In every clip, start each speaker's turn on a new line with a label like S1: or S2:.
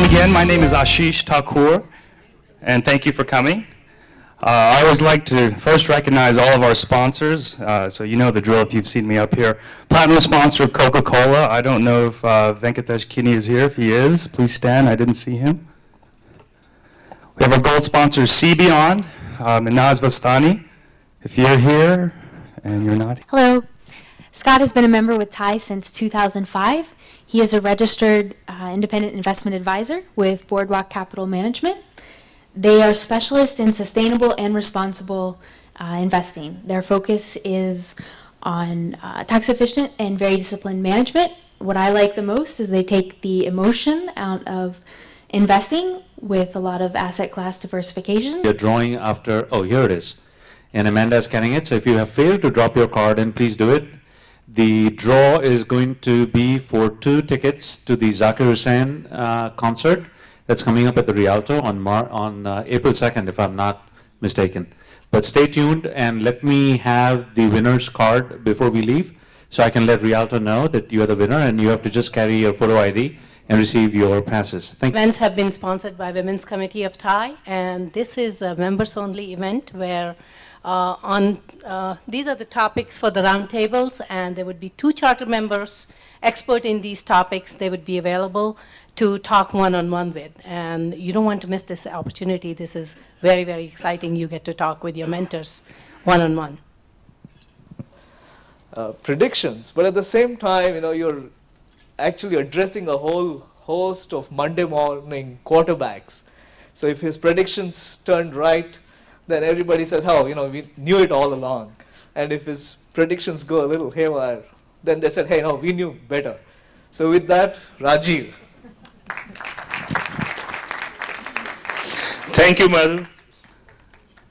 S1: Welcome again. My name is Ashish Thakur, and thank you for coming. I always like to first recognize all of our sponsors. So you know the drill if you've seen me up here. Platinum sponsor of Coca-Cola. I don't know if Venkatesh Kinney is here. If he is, please stand. I didn't see him. We have our gold sponsor, CBeyond, Minaz Vastani. If you're here and you're not.
S2: Hello. Scott has been a member with TiE since 2005. He is a registered independent investment advisor with Boardwalk Capital Management. They are specialists in sustainable and responsible investing. Their focus is on tax efficient and very disciplined management. What I like the most is they take the emotion out of investing with a lot of asset class diversification.
S3: You're drawing after, oh, here it is. And Amanda is scanning it. So if you have failed to drop your card in, please do it. The draw is going to be for 2 tickets to the Zakir Hussain concert that's coming up at the Rialto on April 2nd, if I'm not mistaken. But stay tuned and let me have the winner's card before we leave so I can let Rialto know that you are the winner and you have to just carry your photo ID and receive your passes. Thank you.
S4: Events have been sponsored by Women's Committee of TiE, and this is a members-only event where these are the topics for the roundtables, and there would be 2 charter members, expert in these topics. They would be available to talk one-on-one with, and you don't want to miss this opportunity. This is very, very exciting. You get to talk with your mentors one-on-one.
S5: Predictions, but at the same time, you know, you're actually addressing a whole host of Monday morning quarterbacks. So if his predictions turned right, then everybody said, oh, you know, we knew it all along. And if his predictions go a little haywire, then they said, hey, no, we knew better. So with that, Rajiv.
S6: Thank you, Madhu.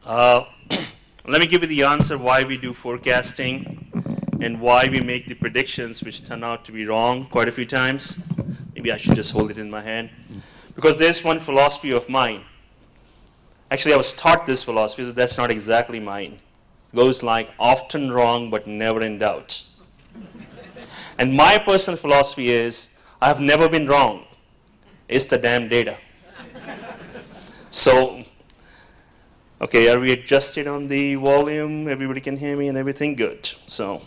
S6: Let me give you the answer why we do forecasting and why we make the predictions which turn out to be wrong quite a few times. Maybe I should just hold it in my hand. Because there's one philosophy of mine. Actually, I was taught this philosophy, so that's not exactly mine. It goes like, often wrong, but never in doubt. And my personal philosophy is, I have never been wrong. It's the damn data. So, okay, are we adjusted on the volume? Everybody can hear me and everything good. So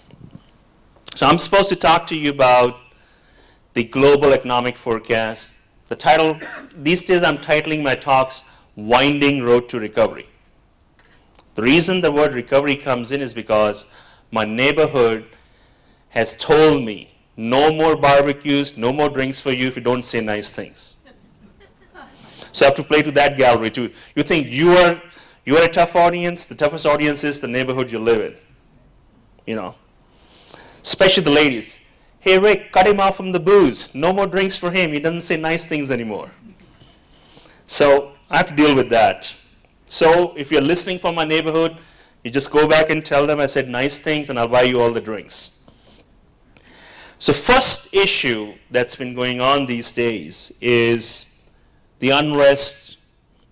S6: I'm supposed to talk to you about the global economic forecast. The title, these days I'm titling my talks, Winding Road to Recovery. The reason the word recovery comes in is because my neighborhood has told me, no more barbecues, no more drinks for you if you don't say nice things. So I have to play to that gallery too. You think you are a tough audience, the toughest audience is the neighborhood you live in. You know, especially the ladies. Hey Rick, cut him off from the booze. No more drinks for him. He doesn't say nice things anymore. So I have to deal with that. So if you're listening from my neighborhood, you just go back and tell them I said nice things and I'll buy you all the drinks. So first issue that's been going on these days is the unrest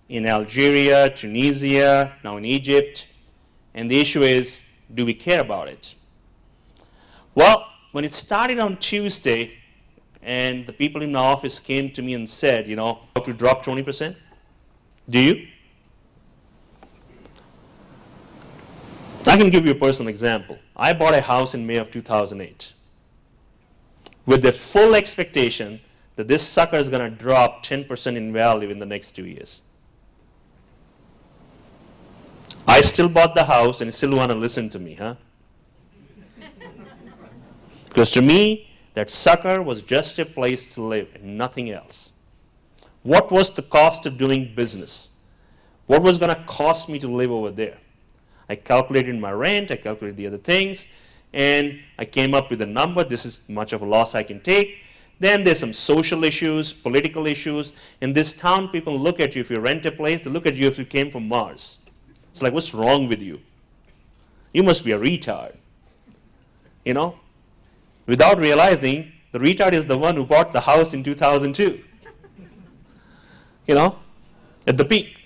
S6: in Algeria, Tunisia, now in Egypt. And the issue is, do we care about it? Well, when it started on Tuesday, and the people in the office came to me and said, you know, how to drop 20%? Do you? I can give you a personal example. I bought a house in May of 2008 with the full expectation that this sucker is going to drop 10% in value in the next 2 years. I still bought the house and you still want to listen to me, huh? Because to me, that sucker was just a place to live and nothing else. What was the cost of doing business? What was going to cost me to live over there? I calculated my rent, I calculated the other things, and I came up with a number. This is much of a loss I can take. Then there's some social issues, political issues. In this town, people look at you. If you rent a place, they look at you if you came from Mars. It's like, what's wrong with you? You must be a retard. You know? Without realizing, the retard is the one who bought the house in 2002. You know? At the peak.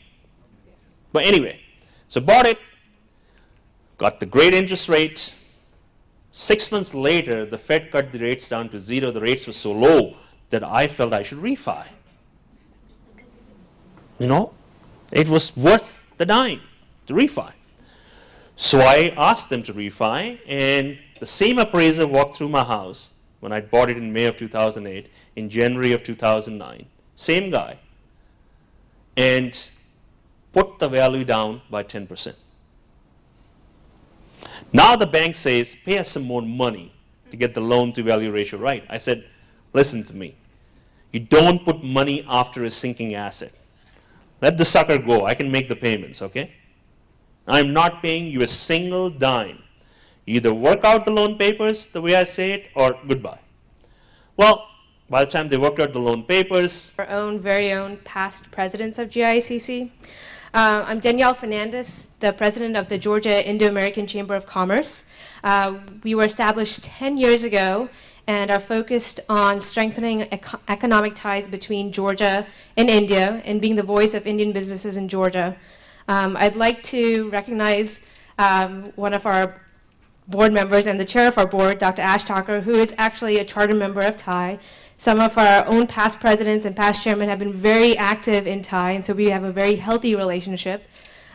S6: But anyway, so bought it, got the great interest rate. 6 months later, the Fed cut the rates down to 0. The rates were so low that I felt I should refi. You know, it was worth the dime to refi. So I asked them to refi, and the same appraiser walked through my house when I bought it in May of 2008, in January of 2009, same guy, and put the value down by 10%. Now the bank says, pay us some more money to get the loan to value ratio right. I said, listen to me. You don't put money after a sinking asset. Let the sucker go. I can make the payments, okay? I'm not paying you a single dime. Either work out the loan papers the way I say it, or goodbye. Well, by the time they worked out the loan papers,
S7: Our very own past presidents of GICC. I'm Danielle Fernandez, the president of the Georgia Indo-American Chamber of Commerce. We were established 10 years ago and are focused on strengthening economic ties between Georgia and India and being the voice of Indian businesses in Georgia. I'd like to recognize one of our board members and the chair of our board, Dr. Ash Thakur, who is actually a charter member of TiE. Some of our own past presidents and past chairmen have been very active in TiE, and so we have a very healthy relationship.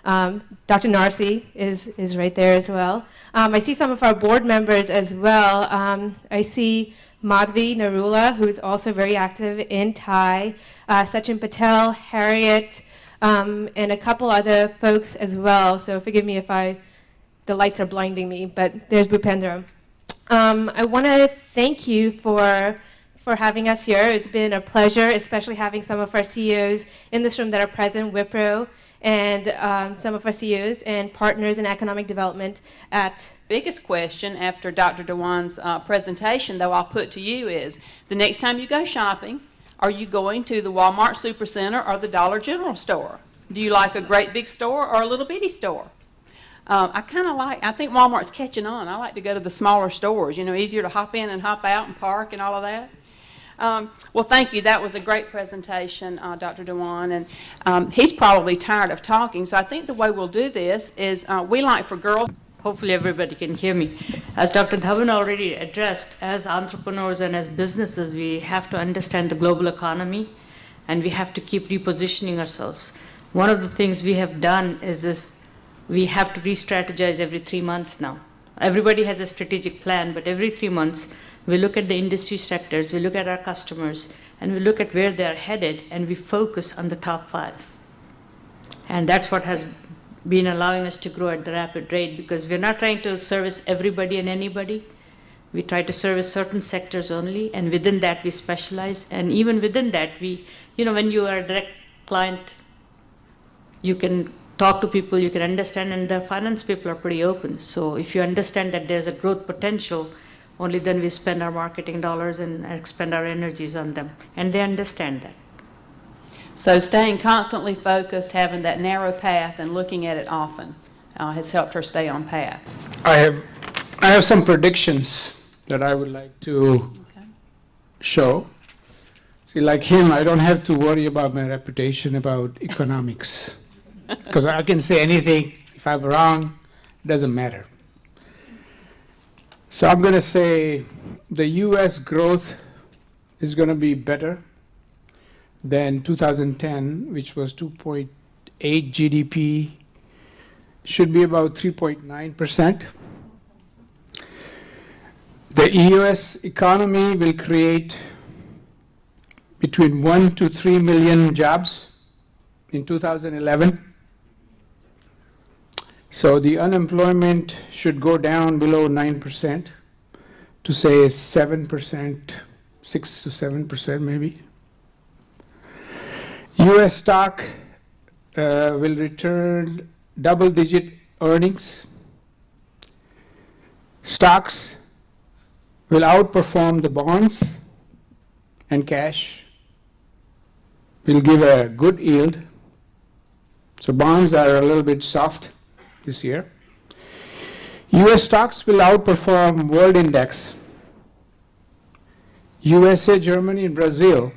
S7: Dr. Narsi is right there as well. I see some of our board members as well. I see Madhvi Narula, who is also very active in TiE, Sachin Patel, Harriet, and a couple other folks as well. So forgive me if the lights are blinding me, but there's Bhupendra. I want to thank you for having us here. It's been a pleasure, especially having some of our CEOs in this room that are present, Wipro, and some of our CEOs and partners in economic development at
S8: Biggest question after Dr. Dewan's presentation, though, I'll put to you is, the next time you go shopping, are you going to the Walmart Supercenter or the Dollar General store? Do you like a great big store or a little bitty store? I think Walmart's catching on. I like to go to the smaller stores, you know, easier to hop in and hop out and park and all of that. Well, thank you. That was a great presentation, Dr. Dewan, and he's probably tired of talking, so I think the way we'll do this is we like for girls.
S9: Hopefully everybody can hear me. As Dr. Dhawan already addressed, as entrepreneurs and as businesses, we have to understand the global economy, and we have to keep repositioning ourselves. One of the things we have done is this. We have to re-strategize every 3 months now. Everybody has a strategic plan, but every 3 months, we look at the industry sectors, we look at our customers, and we look at where they are headed, and we focus on the top 5. And that's what has been allowing us to grow at the rapid rate, because we're not trying to service everybody and anybody. We try to service certain sectors only, and within that we specialize. And even within that, when you are a direct client, you can talk to people, you can understand, and the finance people are pretty open. So if you understand that there's a growth potential, only then we spend our marketing dollars and expend our energies on them. And they understand that.
S8: So staying constantly focused, having that narrow path and looking at it often has helped her stay on path.
S10: I have some predictions that I would like to show. See, like him, I don't have to worry about my reputation about economics. Because I can say anything. If I'm wrong, it doesn't matter. So I'm going to say the U.S. growth is going to be better than 2010, which was 2.8 GDP, should be about 3.9%. The U.S. economy will create between 1 to 3 million jobs in 2011. So the unemployment should go down below 9% to say 7%, 6 to 7% maybe. U.S. stock will return double-digit earnings. Stocks will outperform the bonds, and cash will give a good yield. So bonds are a little bit soft this year. U.S. stocks will outperform world index. USA, Germany, and Brazil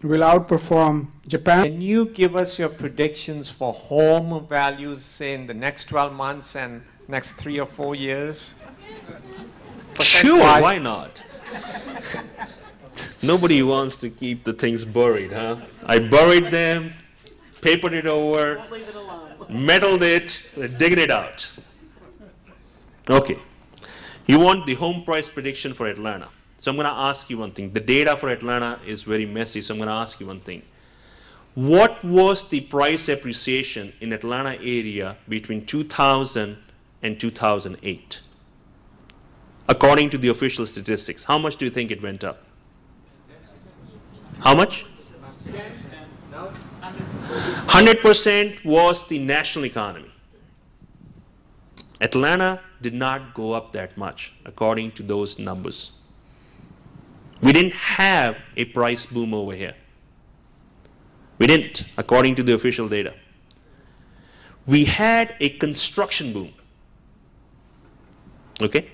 S10: will outperform Japan.
S11: Can you give us your predictions for home values, say, in the next 12 months and next 3 or 4 years?
S6: Sure, why not? Nobody wants to keep the things buried, huh? I buried them papered it over,
S8: Don't leave it alone.
S6: metaled it, digging it out. Okay. You want the home price prediction for Atlanta. So I'm going to ask you one thing. The data for Atlanta is very messy, so I'm going to ask you one thing. What was the price appreciation in Atlanta area between 2000 and 2008? According to the official statistics, how much do you think it went up? How much? 100% was the national economy. Atlanta did not go up that much, according to those numbers. We didn't have a price boom over here. We didn't, according to the official data. We had a construction boom. Okay?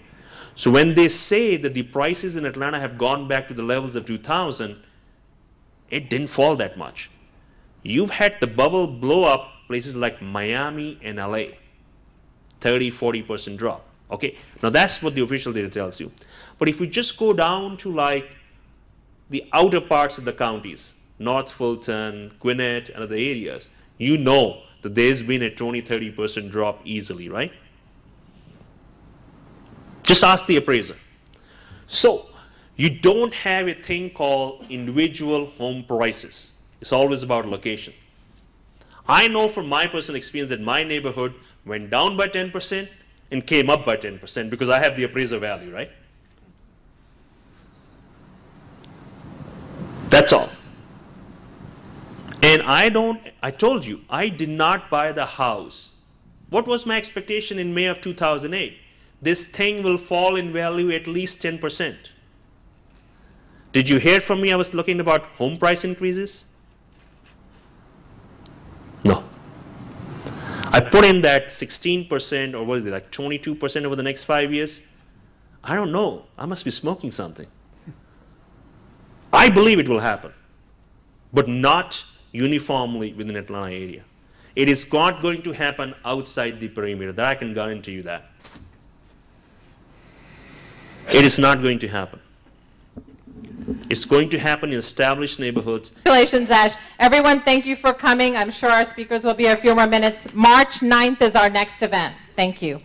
S6: So when they say that the prices in Atlanta have gone back to the levels of 2000, it didn't fall that much. You've had the bubble blow up places like Miami and LA. 30–40% drop. Okay, now that's what the official data tells you. But if we just go down to like the outer parts of the counties, North Fulton, Gwinnett, and other areas, you know that there's been a 20–30% drop easily, right? Just ask the appraiser. So you don't have a thing called individual home prices. It's always about location. I know from my personal experience that my neighborhood went down by 10% and came up by 10% because I have the appraiser value, right? That's all. And I told you, I did not buy the house. What was my expectation in May of 2008? This thing will fall in value at least 10%. Did you hear from me I was looking about home price increases? No. I put in that 16%, or what is it, like 22% over the next 5 years. I don't know. I must be smoking something. I believe it will happen, but not uniformly within the Atlanta area. It is not going to happen outside the perimeter. That I can guarantee you that. It is not going to happen. It's going to happen in established neighborhoods.
S12: Congratulations, Ash. Everyone, thank you for coming. I'm sure our speakers will be here a few more minutes. March 9th is our next event. Thank you.